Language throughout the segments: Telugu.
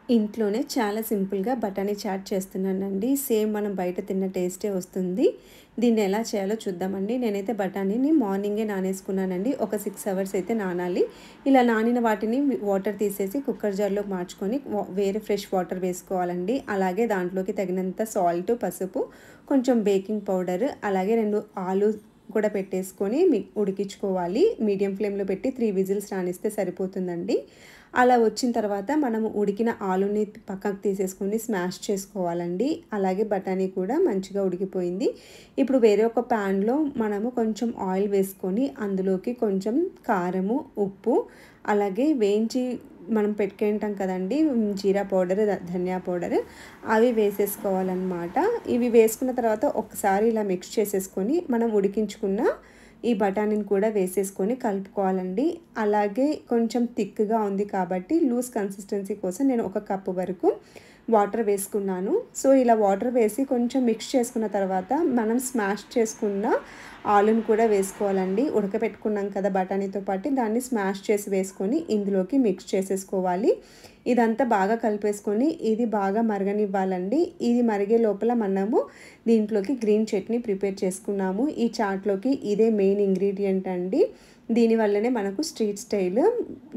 ఇంట్లోనే చాలా సింపుల్‌గా బఠానీ చాట్ చేస్తున్నానండి. సేమ్ మనం బయట తిన్న టేస్టే వస్తుంది. దీన్ని ఎలా చేయాలో చూద్దామండి. నేనైతే బఠానీని మార్నింగే నానేసుకున్నానండి. ఒక 6 అవర్స్ అయితే నానాలి. ఇలా నానిన వాటిని వాటర్ తీసేసి కుక్కర్ జార్‌లోకి మార్చుకొని వేరే ఫ్రెష్ వాటర్ వేసుకోవాలండి. అలాగే దాంట్లోకి తగినంత సాల్ట్, పసుపు, కొంచెం బేకింగ్ పౌడర్, అలాగే 2 ఆలు కూడా పెట్టేసుకొని ఉడికించుకోవాలి. మీడియం ఫ్లేమ్‌లో పెట్టి 3 విజిల్స్ రానిస్తే సరిపోతుందండి. అలా వచ్చిన తర్వాత మనము ఉడికిన ఆలుని పక్కకు తీసేసుకొని స్మాష్ చేసుకోవాలండి. అలాగే బఠానీ కూడా మంచిగా ఉడికిపోయింది. ఇప్పుడు వేరే ఒక ప్యాన్‌లో మనము కొంచెం ఆయిల్ వేసుకొని అందులోకి కొంచెం కారము, ఉప్పు, అలాగే వేయించి మనం పెట్టుకుంటాం కదండీ! జీరా పౌడర్, ధనియా పౌడర్ అవి వేసేసుకోవాలన్నమాట. ఇవి వేసుకున్న తర్వాత ఒకసారి ఇలా మిక్స్ చేసేసుకొని మనం ఉడికించుకున్న ఈ బఠానీని కూడా వేసేసుకొని కలుపుకోవాలండి. అలాగే కొంచెం థిక్‌గా ఉంది కాబట్టి లూజ్ కన్సిస్టెన్సీ కోసం నేను ఒక కప్పు వరకు వాటర్ వేసుకున్నాను. సో, ఇలా వాటర్ వేసి కొంచెం మిక్స్ చేసుకున్న తర్వాత మనం స్మాష్ చేసుకున్న ఆలుని కూడా వేసుకోవాలండి. ఉడకపెట్టుకున్నాం కదా బఠానీతో పాటు, దాన్ని స్మాష్ చేసి వేసుకొని ఇందులోకి మిక్స్ చేసేసుకోవాలి. ఇదంతా బాగా కలిపేసుకొని ఇది బాగా మరగనివ్వాలండి. ఇది మరిగే లోపల మనము దీంట్లోకి గ్రీన్ చట్నీ ప్రిపేర్ చేసుకున్నాము. ఈ చాట్‌లోకి ఇదే మెయిన్ ఇంగ్రీడియంట్ అండి. దీనివల్లనే మనకు స్ట్రీట్ స్టైల్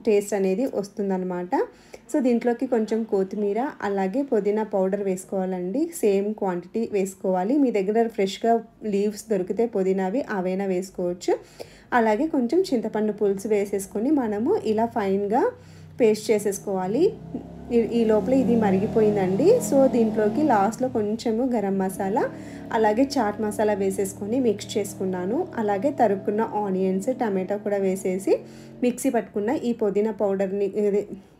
టేస్ట్ అనేది వస్తుందన్నమాట. సో, దీంట్లోకి కొంచెం కొత్తిమీర, అలాగే పుదీనా పౌడర్ వేసుకోవాలండి. సేమ్ క్వాంటిటీ వేసుకోవాలి. మీ దగ్గర ఫ్రెష్‌గా లీవ్స్ దొరికితే పుదీనావి అవైనా వేసుకోవచ్చు. అలాగే కొంచెం చింతపండు పులుసు వేసేసుకొని మనము ఇలా ఫైన్‌గా పేస్ట్ చేసేసుకోవాలి. ఈ లోపల ఇది మరిగిపోయిందండి. సో, దీంట్లోకి లాస్ట్‌లో కొంచెము గరం మసాలా, అలాగే చాట్ మసాలా వేసేసుకొని మిక్స్ చేసుకున్నాను. అలాగే తరుక్కున్న ఆనియన్స్, టమాటా కూడా వేసేసి మిక్సీ పట్టుకున్న ఈ పుదీనా పౌడర్‌ని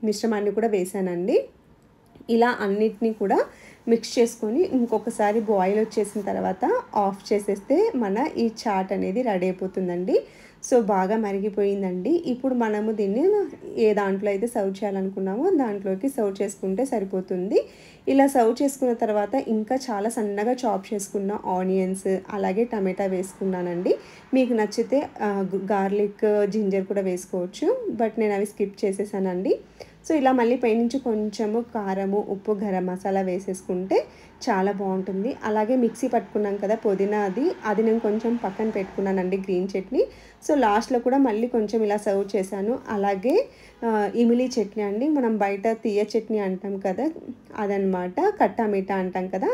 మిశ్రమాన్ని కూడా వేసానండి. ఇలా అన్నిటిని కూడా మిక్స్ చేసుకొని ఇంకొకసారి బాయిల్ వచ్చేసిన తర్వాత ఆఫ్ చేసేస్తే మన ఈ చాట్ అనేది రెడీ అయిపోతుందండి. సో, బాగా మరిగిపోయిందండి. ఇప్పుడు మనము దీన్ని ఏ దాంట్లో అయితే సర్వ్ చేయాలనుకున్నామో దాంట్లోకి సర్వ్ చేసుకుంటే సరిపోతుంది. ఇలా సర్వ్ చేసుకున్న తర్వాత ఇంకా చాలా సన్నగా చాప్ చేసుకున్న ఆనియన్స్, అలాగే టమాటా వేసుకున్నానండి. మీకు నచ్చితే గార్లిక్, జింజర్ కూడా వేసుకోవచ్చు. బట్ నేను అవి స్కిప్ చేసేసానండి. సో, ఇలా మళ్ళీ పైనుంచి కొంచెము కారము, ఉప్పు, గరం మసాలా వేసేసుకుంటే చాలా బాగుంటుంది. అలాగే మిక్సీ పట్టుకున్నాం కదా పుదీనా, అది నేను కొంచెం పక్కన పెట్టుకున్నానండి గ్రీన్ చట్నీ. సో, లాస్ట్‌లో కూడా మళ్ళీ కొంచెం ఇలా సర్వ్ చేశాను. అలాగే ఇమిలీ చట్నీ అండి. మనం బయట తియ్య చట్నీ అంటాం కదా, అదనమాట. కట్టా మీఠా అంటాం కదా,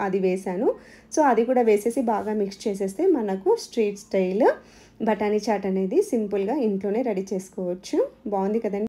అది వేశాను. సో, అది కూడా వేసేసి బాగా మిక్స్ చేసేస్తే మనకు స్ట్రీట్ స్టైల్ బఠానీ చాట్ అనేది సింపుల్‌గా ఇంట్లోనే రెడీ చేసుకోవచ్చు. బాగుంది కదండీ!